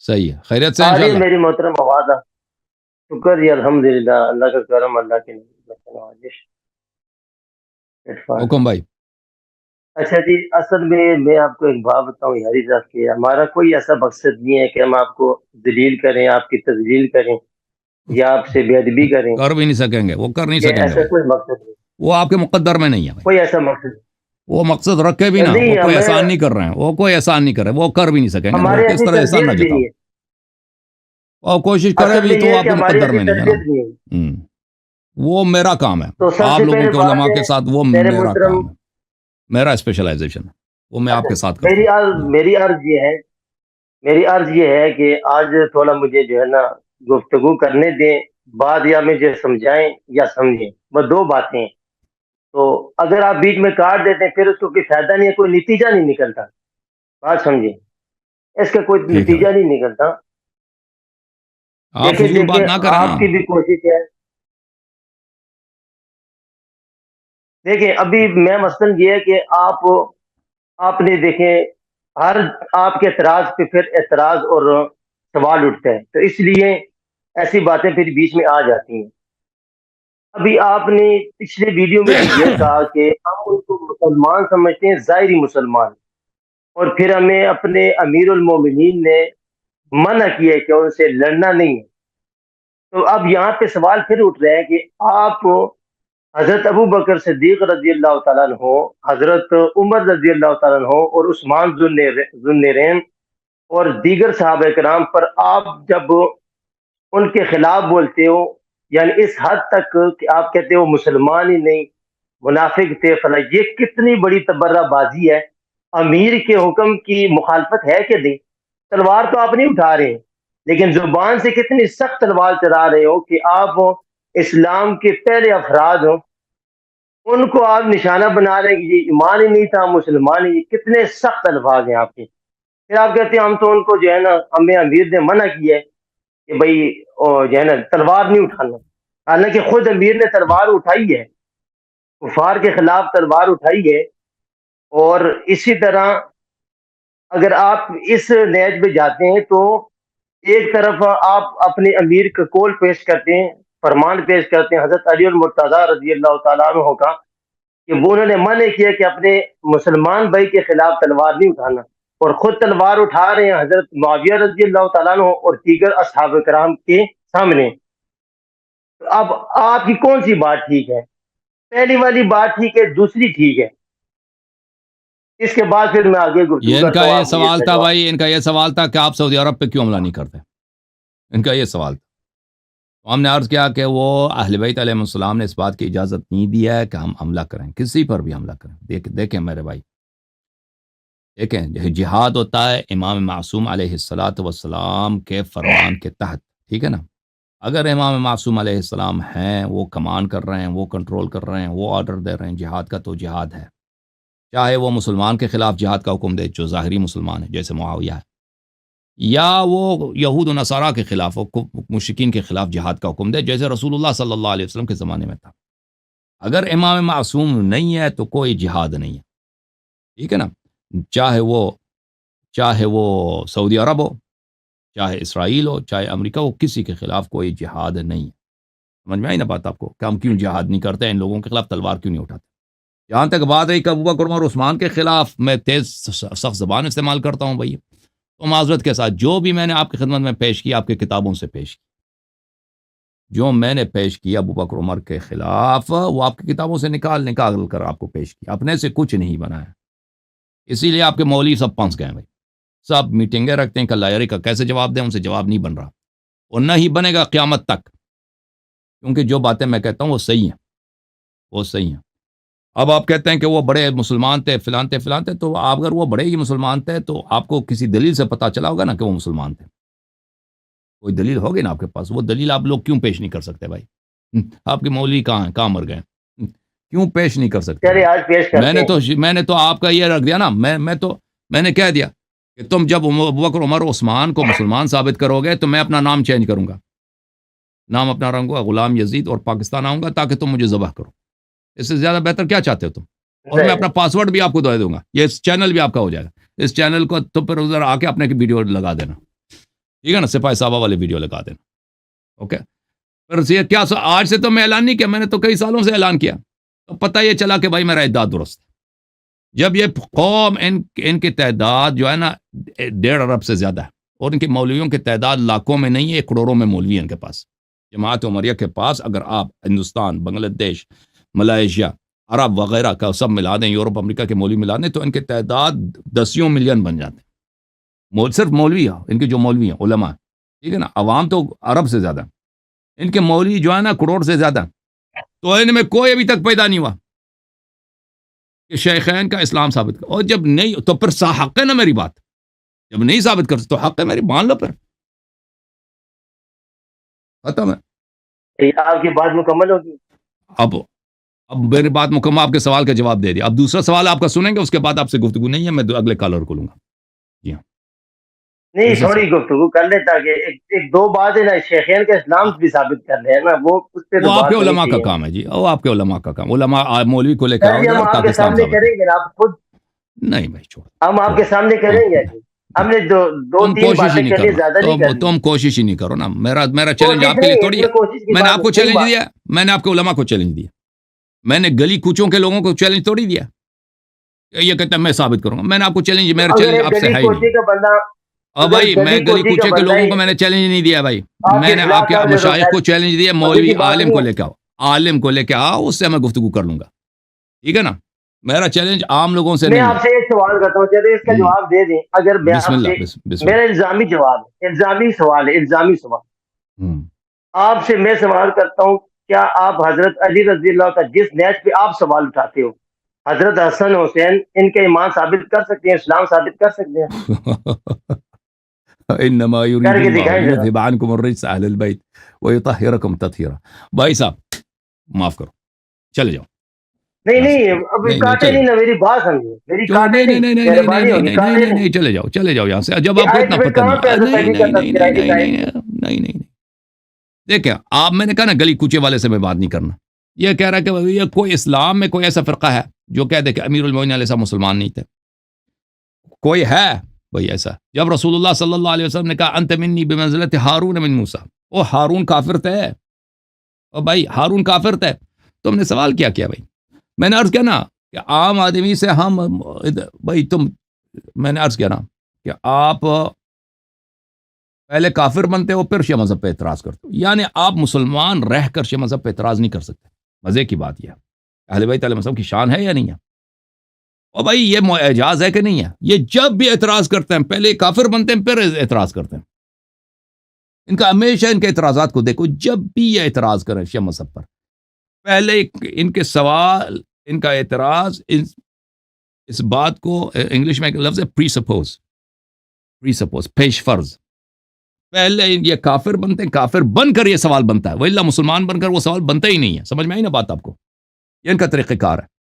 صحیح ہے، خیریت سے آ رہی ہے انشاءاللہ. میری محترم آواز؟ شکر جی، الحمدللہ، اللہ کا کرم، اللہ کی نوازش، عرفان۔ حکم بھائی. اچھا جی، اصل میں آپ کو ایک بات بتاؤں یاری صاحب کہ ہمارا کوئی ایسا مقصد نہیں ہے کہ ہم آپ کو ذلیل کریں، آپ کی تذلیل کریں یا آپ سے بے ادبی کریں، کر بھی نہیں سکیں گے، وہ کر نہیں یہ سکیں گے ایسا بھائی. کوئی مقصد نہیں، وہ آپ کے مقدر میں نہیں ہے بھائی. کوئی ایسا مقصد وہ مقصد رکھے بھی نا، وہ نہیں۔ کوئی ہمیں احسان نہیں کر رہے ہیں، وہ کوئی احسان نہیں کر رہے، وہ کر بھی نہیں سکیں گے، وہ ہماری کس ایسی طرح احسان نہ تربیت بھی جتاؤ. نہیں ہے، اور کوشش کرے اصل بھی میں تو یہ وہ ہے آپ کہ کے ہماری مقدر ایسی میں نہیں ہے نا. تربیت نہیں ہے۔ ہوں. وہ میرا کام ہے. تو سب آپ سے لوگوں پہلے کے بات علماء ہے کے ساتھ وہ میرے میرا محترم، کام ہے، میرا اسپیشلائزیشن ہے، وہ میں آپ اچھا، کے ساتھ کرتا ہوں. جی. میری عرض یہ ہے کہ آج تھوڑا مجھے جو ہے نا گفتگو کرنے دیں، بات یا مجھے سمجھائیں یا سمجھیں، وہ دو باتیں ہیں۔ تو اگر آپ بیچ میں کاٹ دیتے ہیں پھر اس کو کوئی فائدہ نہیں ہے، کوئی نتیجہ نہیں نکلتا، بات سمجھیں، اس کا کوئی ٹھیک ہے بھائی، نتیجہ نہیں نکلتا۔ آپ فضول بات دیکھیں نہ کریں نا. آپ کی بھی کوشش ہے، دیکھیں ابھی میں مثلاً یہ ہے کہ آپ نے دیکھیں ہر آپ کے اعتراض پہ پھر اعتراض اور سوال اٹھتا ہے، تو اس لیے ایسی باتیں پھر بیچ میں آ جاتی ہیں۔ ابھی آپ نے پچھلے ویڈیو میں بھی یہ کہا کہ ہم ان کو مسلمان سمجھتے ہیں، ظاہری مسلمان، اور پھر ہمیں اپنے امیر المومنین نے منع کیا ہے کہ ان سے لڑنا نہیں ہے۔ تو اب یہاں پہ سوال پھر اٹھ رہا ہے کہ آپ حضرت ابو بکر صدیق رضی اللہ تعالیٰ عنہ، حضرت عمر رضی اللہ تعالیٰ عنہ اور عثمان ذو النورین اور دیگر صحابہ کرام پر آپ جب ان کے خلاف بولتے ہو، یعنی اس حد تک کہ آپ کہتے ہو مسلمان ہی نہیں، منافق تھے فلاں، یہ کتنی بڑی تبرہ بازی ہے۔ امیر کے حکم کی مخالفت ہے کہ نہیں؟ تلوار تو آپ نہیں اٹھا رہے ہیں، لیکن زبان سے کتنی سخت تلوار چلا رہے ہو کہ آپ اسلام کے پہلے افراد ہو، ان کو آپ نشانہ بنا رہے ہیں کہ یہ ایمان ہی نہیں تھا، مسلمان ہی، کتنے سخت الفاظ ہیں آپ کے۔ پھر آپ کہتے ہیں ہم تو ان کو جو ہے نا، ہمیں امیر نے منع کیا ہے کہ بھئی جو ہے نا تلوار نہیں اٹھانا، حالانکہ خود امیر نے تلوار اٹھائی ہے، کفار کے خلاف تلوار اٹھائی ہے۔ اور اسی طرح اگر آپ اس نیج پہ جاتے ہیں تو ایک طرف آپ اپنے امیر کا قول پیش کرتے ہیں، فرمان پیش کرتے ہیں حضرت علی المرتضیٰ رضی اللہ تعالیٰ عنہ کا، کہ وہ انہوں نے منع کیا کہ اپنے مسلمان بھائی کے خلاف تلوار نہیں اٹھانا، اور خود تلوار اٹھا رہے ہیں حضرت معاویہ رضی اللہ تعالیٰ عنہ اور دیگر اصحاب کرام کے سامنے۔ اب آپ کی کون سی بات ٹھیک ہے؟ پہلی والی بات ٹھیک ہے، دوسری ٹھیک ہے؟ اس کے بعد پھر میں آگے گفتگو یہ ان کرتا کا ہوں، یہ آپ مجھے اس سوال کا تھا جواب بھائی، ان کا یہ سوال تھا کہ آپ سعودی عرب پہ کیوں حملہ نہیں کرتے. ان کا یہ سوال تھا. تو ہم نے عرض کیا کہ وہ اہل بیت علیہ السلام نے اس بات کی اجازت نہیں دی ہے کہ ہم حملہ کریں، کسی پر بھی حملہ کریں. دیکھیں میرے بھائی، دیکھیں جہاد ہوتا ہے امام معصوم علیہ الصلاۃ والسلام کے فرمان کے تحت، ٹھیک ہے نا. اگر امام معصوم علیہ السلام ہیں، وہ کمان کر رہے ہیں، وہ کنٹرول کر رہے ہیں، وہ آرڈر دے رہے ہیں جہاد کا، تو جہاد ہے. چاہے وہ مسلمان کے خلاف جہاد کا حکم دے جو ظاہری مسلمان ہے جیسے معاویہ ہے، یا وہ یہود و نصارہ کے خلاف، مشرکین کے خلاف جہاد کا حکم دے جیسے رسول اللہ صلی اللہ علیہ وسلم کے زمانے میں تھا. اگر امام معصوم نہیں ہے تو کوئی جہاد نہیں ہے، ٹھیک ہے نا. چاہے وہ سعودی عرب ہو، چاہے اسرائیل ہو، چاہے امریکہ ہو، کسی کے خلاف کوئی جہاد نہیں ہے. سمجھ میں آئی نا بات آپ کو کہ ہم کیوں جہاد نہیں کرتے، ان لوگوں کے خلاف تلوار کیوں نہیں اٹھاتے. جہاں تک بات رہی کہ ابو بکر عمر عثمان کے خلاف میں تیز سخت زبان استعمال کرتا ہوں بھائی، تو معذرت کے ساتھ جو بھی میں نے آپ کی خدمت میں پیش کیا، آپ کی کتابوں سے پیش کی. جو میں نے پیش کیا ابو بکر عمر کے خلاف، وہ آپ کی کتابوں سے نکال کر آپ کو پیش کیا، اپنے سے کچھ نہیں بنایا. اسی لیے آپ کے مولوی سب پھنس گئے بھائی، سب میٹنگیں رکھتے ہیں کہ اللہ یاری کا کیسے جواب دیں، ان سے جواب نہیں بن رہا اور نہ ہی بنے گا قیامت تک، کیونکہ جو باتیں میں کہتا ہوں وہ صحیح ہیں، وہ صحیح ہیں. اب آپ کہتے ہیں کہ وہ بڑے مسلمان تھے، فلان تھے، تو اگر وہ بڑے ہی مسلمان تھے تو آپ کو کسی دلیل سے پتہ چلا ہوگا نا کہ وہ مسلمان تھے. کوئی دلیل ہوگی نا آپ کے پاس، وہ دلیل آپ لوگ کیوں پیش نہیں کر سکتے بھائی؟ آپ کے مولوی کہاں ہیں، کہاں مر گئے؟ کیوں پیش نہیں کر سکتے چلے بھائی؟ آج پیش کرتے ہیں۔ میں نے تو آپ کا یہ رکھ دیا نا، میں نے کہہ دیا کہ تم جب ابو بکر عمر عثمان کو مسلمان ثابت کرو گے تو میں اپنا نام چینج کروں گا، نام اپنا رنگوں گا غلام یزید، اور پاکستان آؤں گا تاکہ تم مجھے ذبح کرو. اس سے زیادہ بہتر کیا چاہتے ہو تم؟ اور میں اپنا پاسورڈ بھی آپ کو دے دوں گا، یہ اس چینل بھی آپ کا ہو جائے گا. اس چینل کو تو پھر ادھر آ کے اپنے کی ویڈیو لگا دینا. ٹھیک ہے نا, سپاہی صاحبہ والی ویڈیو لگا دینا. اوکے, پھر یہ کیا آج سے تو میں اعلان نہیں کیا, میں نے تو کئی سالوں سے اعلان کیا, تو پتہ یہ چلا کہ بھائی میرا اعداد درست ہے. جب یہ قوم ان کی تعداد جو ہے نا 1.5 ارب سے زیادہ ہے, اور ان کے مولویوں کی تعداد لاکھوں میں نہیں ہے, کروڑوں میں مولوی ہیں ان کے پاس. جماعت عمریہ کے پاس اگر آپ ہندوستان, بنگلہ دیش, ملائیشیا, عرب وغیرہ کا سب ملا دیں, یورپ امریکہ کے مولوی ملا دیں, تو ان کی تعداد 10 ملین بن جاتے ہیں. صرف مولوی ہے, ان کے جو مولوی ہیں علماء, ٹھیک ہے نا, عوام تو عرب سے زیادہ, ان کے مولوی جو ہے نا کروڑ سے زیادہ. تو ان میں کوئی ابھی تک پیدا نہیں ہوا کہ شیخین کا اسلام ثابت کر. اور جب نہیں تو پھر حق ہے نا میری بات, جب نہیں ثابت کر تو حق ہے میری, مان لو پھر ختم ہے. آپ کی بات مکمل ہوگی. اب میری بات مکمل, آپ کے سوال کا جواب دے دیا. اب دوسرا سوال آپ کا سنیں گے, اس کے بعد آپ سے گفتگو نہیں ہے, میں اگلے کالر کو لوں گا. جی ہاں, نہیں تھوڑی گفتگو کر لیں تاکہ ایک دو بات ہے نا, شیخین کا اسلام بھی ثابت کر لیں نا, وہ اس پہ وہ آپ کے علماء کا کام ہے. جی, وہ آپ کے علماء کا کام, علماء مولوی کو لے کے آؤ ہم آپ کے سامنے کریں گے آپ خود. نہیں بھائی چھوڑ, ہم آپ کے سامنے کریں گے. ہم نے دو تین باتیں کرنی, زیادہ نہیں کرنی. تم کوشش ہی نہیں کرو نا. میرا چیلنج آپ کے لیے تھوڑی ہے. میں نے آپ کو چیلنج دیا, میں نے آپ کے علماء کو چیلنج دیا, میں نے گلی کوچوں کے لوگوں کو چیلنج تھوڑی دیا. یہ کہتا ہے میں ثابت کروں گا. میں نے آپ کو چیلنج, میرا چیلنج آپ سے ہے ہی نہیں. اور بھائی میں گلی کوچے کے لوگوں کو میں نے چیلنج نہیں دیا بھائی, میں نے آپ کے مشائخ کو چیلنج دیا, مولوی عالم کو لے کے آؤ, عالم کو لے کے آؤ, اس سے میں گفتگو کر لوں گا. ٹھیک ہے نا, میرا چیلنج عام لوگوں سے نہیں ہے. میں آپ سے ایک سوال کرتا ہوں, چلے اس کا جواب دے دیں. اگر میں بسم اللہ, میرا الزامی جواب ہے, الزامی سوال ہے, الزامی سوال. آپ سے میں سوال کرتا ہوں, کیا آپ حضرت علی رضی اللہ کا جس نیچ پہ آپ سوال اٹھاتے ہو, حضرت حسن حسین, ان کے ایمان ثابت کر سکتے ہیں, اسلام ثابت کر سکتے ہیں؟ انما يريد الله ليذهب عنكم الرجس اهل البيت ويطهركم تطهيرا. بھائی صاحب معاف کرو, چلے جاؤ. نہیں اب کاٹے نہیں نا, میری بات سمجھو, میری کاٹے نہیں, چلے جاؤ یہاں سے. جب آپ کو اتنا پتہ نہیں, دیکھیں آپ, میں نے کہا نا گلی کوچے والے سے میں بات نہیں کرنا. یہ کہہ رہا کہ یہ کوئی اسلام میں کوئی ایسا فرقہ ہے جو کہہ دے کہ امیر المومنین علیہ السلام مسلمان نہیں تھے. کوئی ہے بھائی ایسا؟ جب رسول اللہ صلی اللہ علیہ وسلم نے کہا انت منی بمنزلت ہارون من موسیٰ, وہ ہارون کافر تھے, اور بھائی ہارون کافر تھے, تم نے سوال کیا بھائی؟ میں نے عرض کیا نا کہ عام آدمی سے ہم بھائی میں نے عرض کیا نا کہ آپ پہلے کافر بنتے ہو پھر شیعہ مذہب پہ اعتراض کرتے ہو, یعنی آپ مسلمان رہ کر شیعہ مذہب پہ اعتراض نہیں کر سکتے. مزے کی بات یہ اہل بیت علیہ السلام کی شان ہے یا نہیں ہے؟ اور بھائی یہ اعجاز ہے کہ نہیں ہے؟ یہ جب بھی اعتراض کرتے ہیں پہلے کافر بنتے ہیں پھر اعتراض کرتے ہیں. ان کا ہمیشہ ان کے اعتراضات کو دیکھو, جب بھی یہ اعتراض کریں شیعہ مذہب پر, پہلے ان کے سوال, ان کا اعتراض اس بات کو انگلش میں ایک لفظ ہے پری سپوز, پیش فرض. پہلے یہ کافر بنتے ہیں, کافر بن کر یہ سوال بنتا ہے, وَإِلَّا مسلمان بن کر وہ سوال بنتا ہی نہیں ہے. سمجھ میں آئی نا بات آپ کو؟ یہ ان کا طریقہ کار ہے.